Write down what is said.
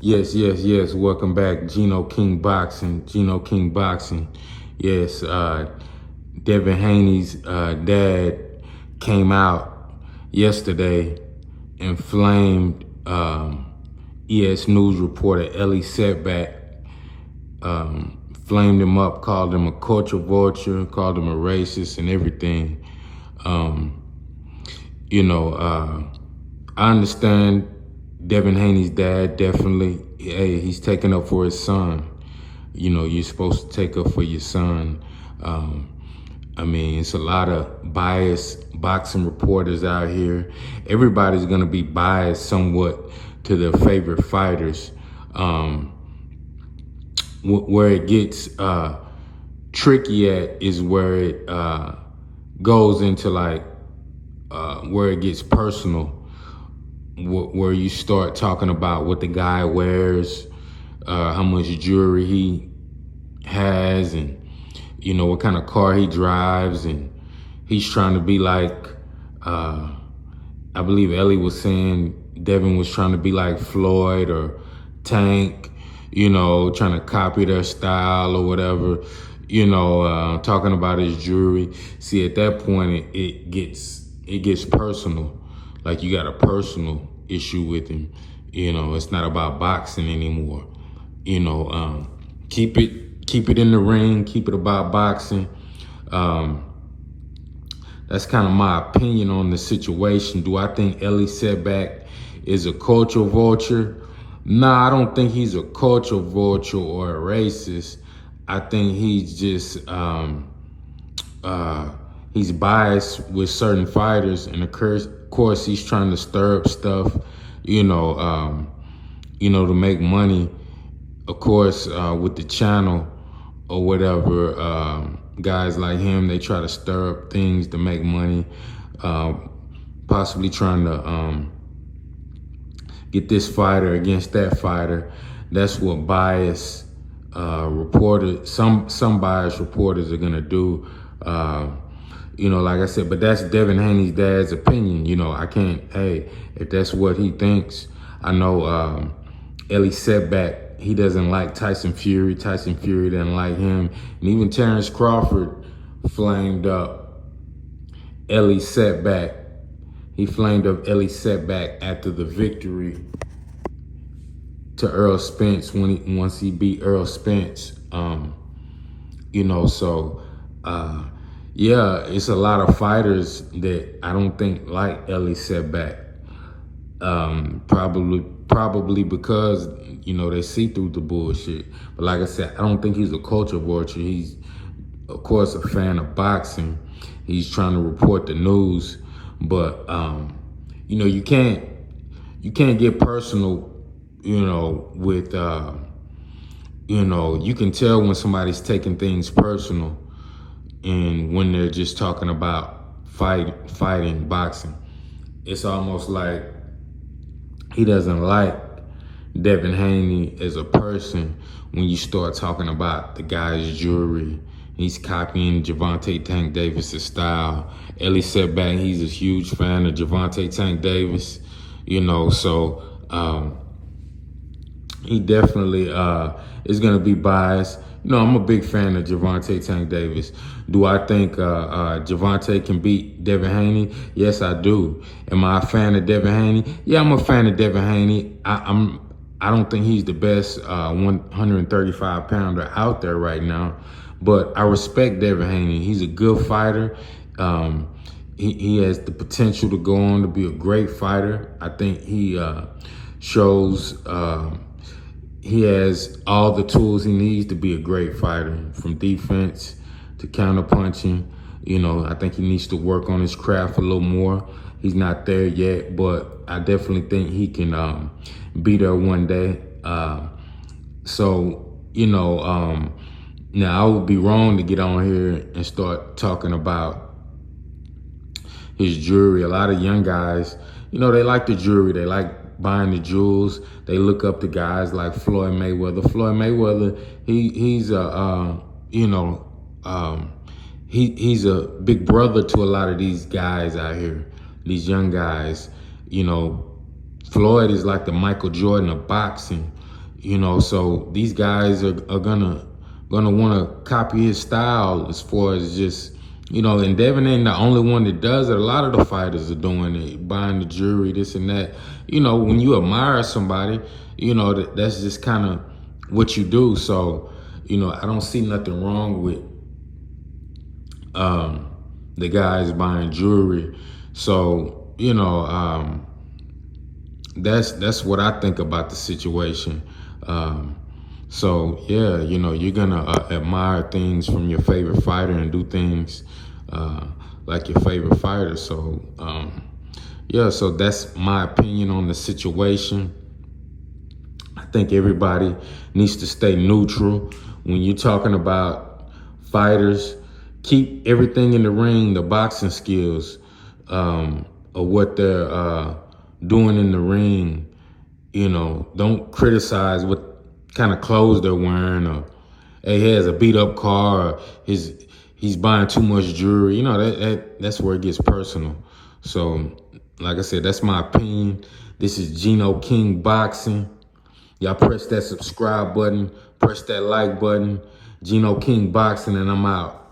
Yes. Welcome back, Gino King Boxing. Gino King Boxing. Yes, Devin Haney's dad came out yesterday and flamed ES News reporter Ellie Seckbach. Flamed him up, called him a culture vulture, called him a racist and everything. Um, I understand Devin Haney's dad, definitely. Hey, he's taking up for his son. You're supposed to take up for your son. It's a lot of biased boxing reporters out here. Everybody's gonna be biased somewhat to their favorite fighters. Where it gets tricky at is where it goes into where it gets personal, where you start talking about what the guy wears, how much jewelry he has, and what kind of car he drives, and he's trying to be like, I believe Ellie was saying Devin was trying to be like Floyd or Tank, trying to copy their style or whatever, talking about his jewelry. See, at that point, it gets personal. Like you got a personal issue with him. It's not about boxing anymore. Keep it in the ring, keep it about boxing. That's kind of my opinion on the situation. Do I think Ellie Seckbach is a culture vulture? Nah, I don't think he's a culture vulture or a racist. I think he's just he's biased with certain fighters, and of course he's trying to stir up stuff, to make money. Of course, with the channel or whatever, guys like him, they try to stir up things to make money, possibly trying to get this fighter against that fighter. That's what biased reporters, some biased reporters are gonna do. Like I said, but that's Devin Haney's dad's opinion. I can't, if that's what he thinks. I know Ellie Seckbach, he doesn't like Tyson Fury. Tyson Fury doesn't like him. And even Terrence Crawford flamed up Ellie Seckbach. He flamed up Ellie Seckbach after the victory to Earl Spence once he beat Earl Spence. It's a lot of fighters that I don't think like Ellie Seckbach. Probably because they see through the bullshit. But like I said, I don't think he's a culture vulture. He's, of course, a fan of boxing. He's trying to report the news, but you can't get personal. With you can tell when somebody's taking things personal, and when they're just talking about fighting boxing. It's almost like he doesn't like Devin Haney as a person when you start talking about the guy's jewelry. He's copying Gervonta Tank Davis' style. Ellie Seckbach, he's a huge fan of Gervonta Tank Davis, so he definitely is going to be biased. I'm a big fan of Gervonta Tank Davis. Do I think Gervonta can beat Devin Haney? Yes, I do. Am I a fan of Devin Haney? Yeah, I'm a fan of Devin Haney. I don't think he's the best 135-pounder out there right now, but I respect Devin Haney. He's a good fighter. He has the potential to go on to be a great fighter. I think he shows he has all the tools he needs to be a great fighter, from defense to counterpunching. I think he needs to work on his craft a little more. He's not there yet, but I definitely think he can be there one day. Now I would be wrong to get on here and start talking about his jewelry. A lot of young guys, they like the jewelry. They like buying the jewels. They look up to guys like Floyd Mayweather. Floyd Mayweather, he's a big brother to a lot of these guys out here, these young guys. Floyd is like the Michael Jordan of boxing. You know, so these guys are gonna want to copy his style as far as just, you know, and Devin ain't the only one that does it. A lot of the fighters are doing it, buying the jewelry, this and that. You know, when you admire somebody, you know, that's just kind of what you do. So, you know, I don't see nothing wrong with the guys buying jewelry. So, you know, that's what I think about the situation. So yeah, you know, you're gonna admire things from your favorite fighter and do things like your favorite fighter. So yeah, so that's my opinion on the situation. I think everybody needs to stay neutral when you're talking about fighters. Keep everything in the ring, the boxing skills, of what they're doing in the ring. You know, don't criticize what kind of clothes they're wearing, or hey, he has a beat up car, or he's buying too much jewelry. You know, that's where it gets personal. So, like I said, that's my opinion. This is Gino King Boxing. Y'all press that subscribe button, press that like button. Gino King Boxing, and I'm out.